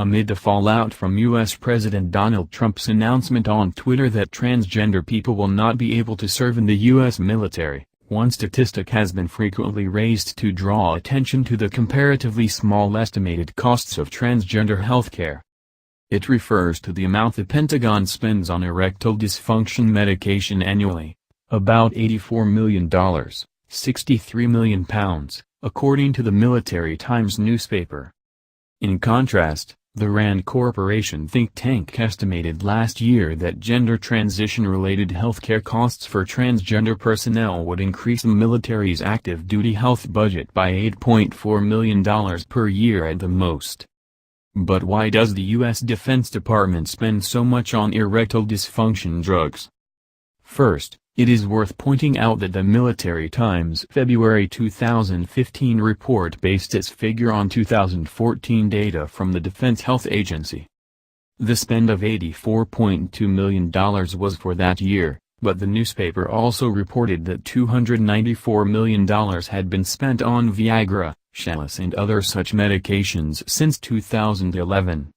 amid the fallout from U.S. President Donald Trump's announcement on Twitter that transgender people will not be able to serve in the U.S. military. One statistic has been frequently raised to draw attention to the comparatively small estimated costs of transgender healthcare. It refers to the amount the Pentagon spends on erectile dysfunction medication annually, about $84 million, £63 million, according to the Military Times newspaper. In contrast, the RAND Corporation think tank estimated last year that gender transition-related healthcare costs for transgender personnel would increase the military's active duty health budget by $8.4 million per year at the most. But why does the U.S. Defense Department spend so much on erectile dysfunction drugs? First, it is worth pointing out that the Military Times' February 2015 report based its figure on 2014 data from the Defense Health Agency. The spend of $84.2 million was for that year, but the newspaper also reported that $294 million had been spent on Viagra, Cialis and other such medications since 2011.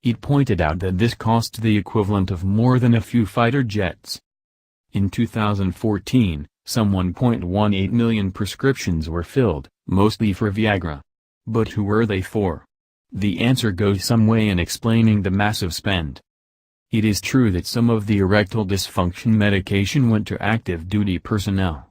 It pointed out that this cost the equivalent of more than a few fighter jets. In 2014, some 1.18 million prescriptions were filled, mostly for Viagra. But who were they for? The answer goes some way in explaining the massive spend. It is true that some of the erectile dysfunction medication went to active duty personnel.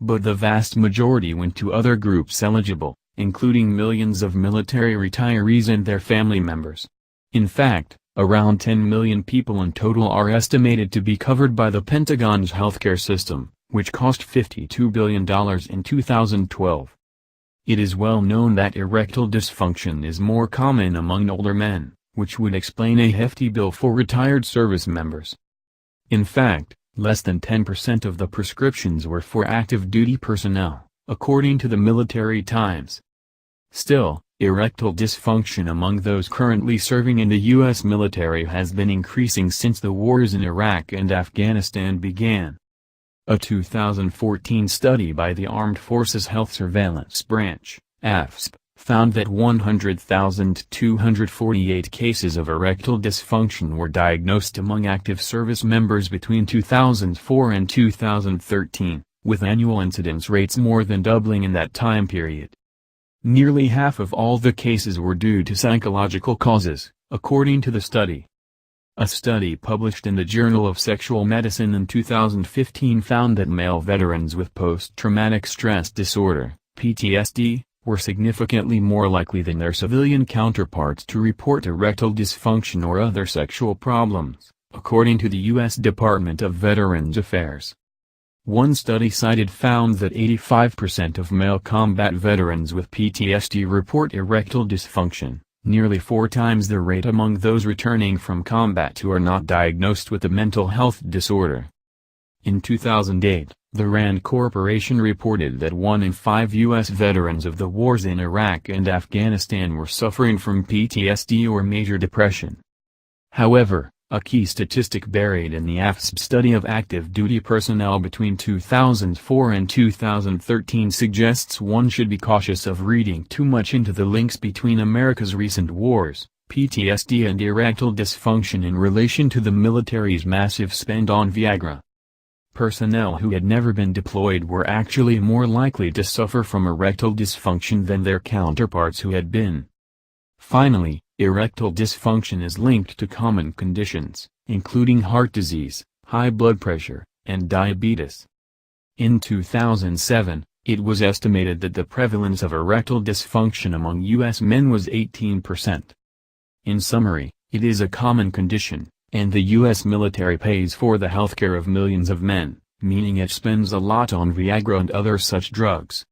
But the vast majority went to other groups eligible, including millions of military retirees and their family members. In fact, around 10 million people in total are estimated to be covered by the Pentagon's healthcare system, which cost $52 billion in 2012. It is well known that erectile dysfunction is more common among older men, which would explain a hefty bill for retired service members. In fact, less than 10% of the prescriptions were for active duty personnel, according to the Military Times. Still, erectile dysfunction among those currently serving in the U.S. military has been increasing since the wars in Iraq and Afghanistan began. A 2014 study by the Armed Forces Health Surveillance Branch, AFSP, found that 100,248 cases of erectile dysfunction were diagnosed among active service members between 2004 and 2013, with annual incidence rates more than doubling in that time period. Nearly half of all the cases were due to psychological causes, according to the study. A study published in the Journal of Sexual Medicine in 2015 found that male veterans with post-traumatic stress disorder, PTSD, were significantly more likely than their civilian counterparts to report erectile dysfunction or other sexual problems, according to the U.S. Department of Veterans Affairs. One study cited found that 85% of male combat veterans with PTSD report erectile dysfunction, nearly 4 times the rate among those returning from combat who are not diagnosed with a mental health disorder. In 2008, the RAND Corporation reported that 1 in 5 U.S. veterans of the wars in Iraq and Afghanistan were suffering from PTSD or major depression. However, a key statistic buried in the AFSP study of active duty personnel between 2004 and 2013 suggests one should be cautious of reading too much into the links between America's recent wars, PTSD and erectile dysfunction in relation to the military's massive spend on Viagra. Personnel who had never been deployed were actually more likely to suffer from erectile dysfunction than their counterparts who had been. Finally, erectile dysfunction is linked to common conditions, including heart disease, high blood pressure, and diabetes. In 2007, it was estimated that the prevalence of erectile dysfunction among U.S. men was 18%. In summary, it is a common condition, and the U.S. military pays for the healthcare of millions of men, meaning it spends a lot on Viagra and other such drugs.